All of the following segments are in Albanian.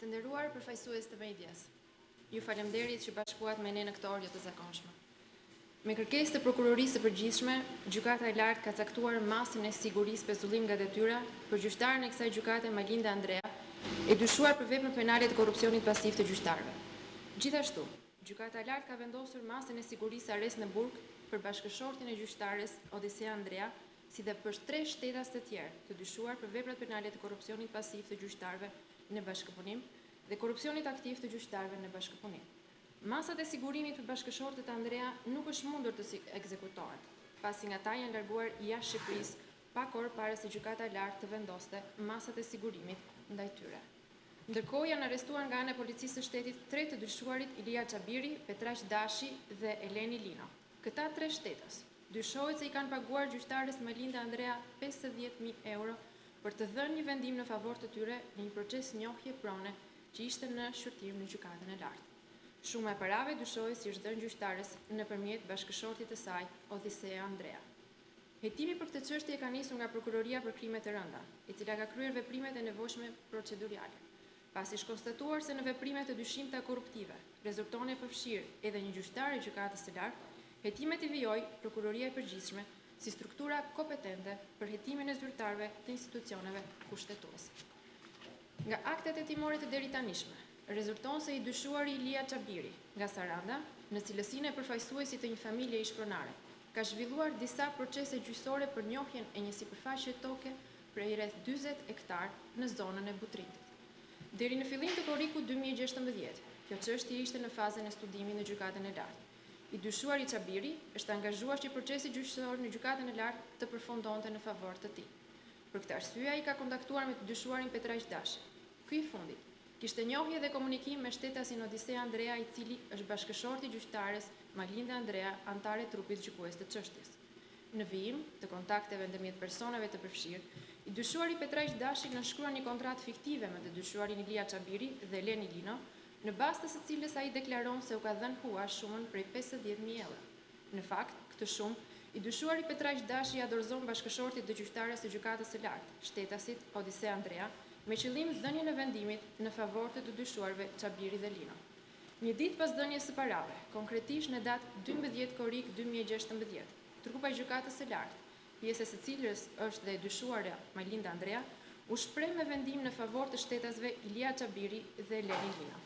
Të nderuar përfaqësues të medias, ju falemnderit që bashkuat me ne në këtë orë të zakonshme. Me kërkesë të prokurorisë së përgjithshme, gjykata e lartë ka caktuar masën e sigurisë pezullim nga detyra për gjyqtaren e kësaj gjykate Malinda Andrea, e dyshuar për veprën penale të korrupsionit pasiv të gjyqtarëve. Gjithashtu, gjykata e lartë ka vendosur masën e sigurisë arrest në burg për bashkëshortin e gjyqtares Odisea Andrea, si dhe për 3 shtetas të tjerë të dyshuar për veprat penale të korrupsionit pasiv të gjyqtarëve në bashkëpunim dhe korrupsionit aktiv të gjyqtarëve në bashkëpunim. Masat e sigurimit për bashkëshortet Andrea nuk është mundur të ekzekutohet, pasi nga ta janë larguar jashtë Shqipërisë pak orë para se gjykata e lartë të vendoste masat e sigurimit ndaj tyre. Ndërkohë janë arrestuar nga ana e policisë së shtetit 3 të dyshuarit Ilia Çabiri, Petraq Dashi dhe Eleni Lino. Këta 3 shtetas dyshohet se i kanë paguar gjyqtares Malinda Andrea 50.000 euro për të dhënë një vendim në favor të tyre në një proces njohje prone që ishte në shqyrtim në gjykatën e lartë. Shuma e parave dyshohet si është dhënë gjyqtares nëpërmjet bashkëshortit të saj, Odisea Andrea. Hetimi për këtë çështje ka nisur nga Prokuroria për Krime të Rënda, e cila ka kryer veprimet e nevojshme procedurale. Pasi është konstatuar se në veprimet e dyshimta korruptive rezulton e përfshirë edhe një gjyqtar i gjykatës së lartë, hetimet i vijoi Prokuroria e Përgjithshme si struktura kompetente për hetimin e zyrtarëve të institucioneve kushtetuese. Nga aktet hetimore të deritanishme, rezulton se i dyshuari Ilia Çabiri nga Saranda, në cilësinë e përfaqësuesit të një familje ish-pronare, ka zhvilluar disa procese gjyqësore për njohjen e një sipërfaqe toke prej rreth 40 hektar në zonën e Butritit. Deri në fillim të korrikut 2016, kjo çështje ishte në fazën e studimit në gjykatën e lartë. I dyshuari Çabiri është angazhuar që procesi gjyqësor në gjykatën e lartë të përfundonte në favor të tij. Për këtë arsye ai ka kontaktuar me të dyshuarin Petraq Dashi. Ky i fundit kishte njohje dhe komunikim me shtetasin Odisea Andrea, i cili është bashkëshorti i gjyqtares Malinda Andrea, antare e trupit gjykues të çështjes. Në vijim të kontakteve ndërmjet personave të përfshirë, i dyshuari Petraq Dashi nënshkrua një kontratë fiktive me të dyshuarin Ilia Çabiri dhe Eleni Lino, në bazë të së cilës ai deklaron se u ka dhënë huaj shumën prej 50.000 euro. Në fakt, këtë shumë, i dyshuari Petraq Dashi ia dorëzon bashkëshortit të gjyqtares së gjykatës së lartë, shtetasit Odisea Andrea, me qëllim dhënien e vendimit në favor të dyshuarve Çabiri dhe Lino. Një ditë pas dhënies së parave, konkretisht në datë 12 korrik 2016, trupa e gjykatës së lartë, pjesë së cilës është dhe e dyshuara Malinda Andrea, u shpreh me vendim në favor të shtetasve Ilia Çabiri dhe Eleni Lino.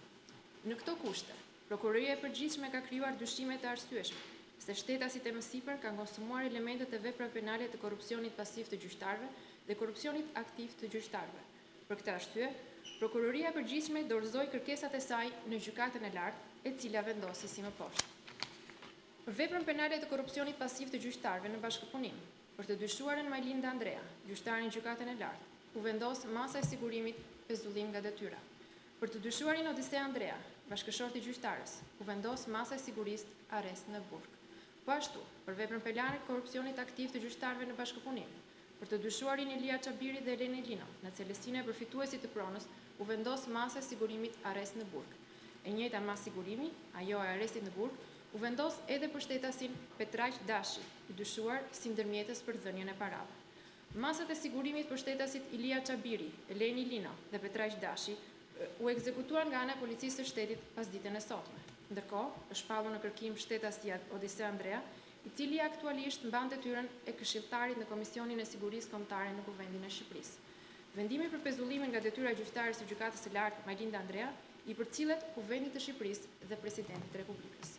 Në këto kushte, Prokuroria e Përgjithshme ka krijuar dyshime të arsyeshme se shtetasit e mësipër kanë konsumuar elementet e veprave penale të korrupsionit pasiv të gjyqtarëve dhe korrupsionit aktiv të gjyqtarëve. Për këtë arsye, Prokuroria e Përgjithshme dorëzoi kërkesat e saj në gjykatën e lartë, e cila vendosi si më poshtë. Për veprën penale të korrupsionit pasiv të gjyqtarëve në bashkëpunim, për të dyshuarën Malinda Andrea, gjyqtarin në gjykatën e lartë, u vendos masa e sigurimit pezullim nga detyra. Për të dyshuarin Odisea Andrea, bashkëshorti i gjyqtares, u vendos masa e sigurisë arrest në burg. Po ashtu, për veprën penale korrupsionit aktiv të gjyqtarëve në bashkëpunim, për të dyshuarin Ilia Çabiri dhe Eleni Lino, në cilësinë e përfituesit të pronës, u vendos masa e sigurimit arrest në burg. E njëjta masë sigurimi, ajo e arrestit në burg, u vendos edhe për shtetasin Petraq Dashi, i dyshuar si ndërmjetës për dhënien e parave. Masat e sigurimit për shtetasit Ilia Çabiri, Eleni Lino dhe Petraq Dashi u ekzekutuar nga ana e policisë së shtetit pas ditën e sotme. Ndërkohë, është shpallur në kërkim shtetasi Odisea Andrea, i cili aktualisht mban detyrën e këshilltarit në Komisionin e Sigurisë Kombëtare në Kuvendin e Shqipërisë. Vendimi për pezullimin nga detyra e gjyqtares së gjykatës së lartë Malinda Andrea i përcillet Kuvendit të Shqipërisë dhe Presidentit të Republikës.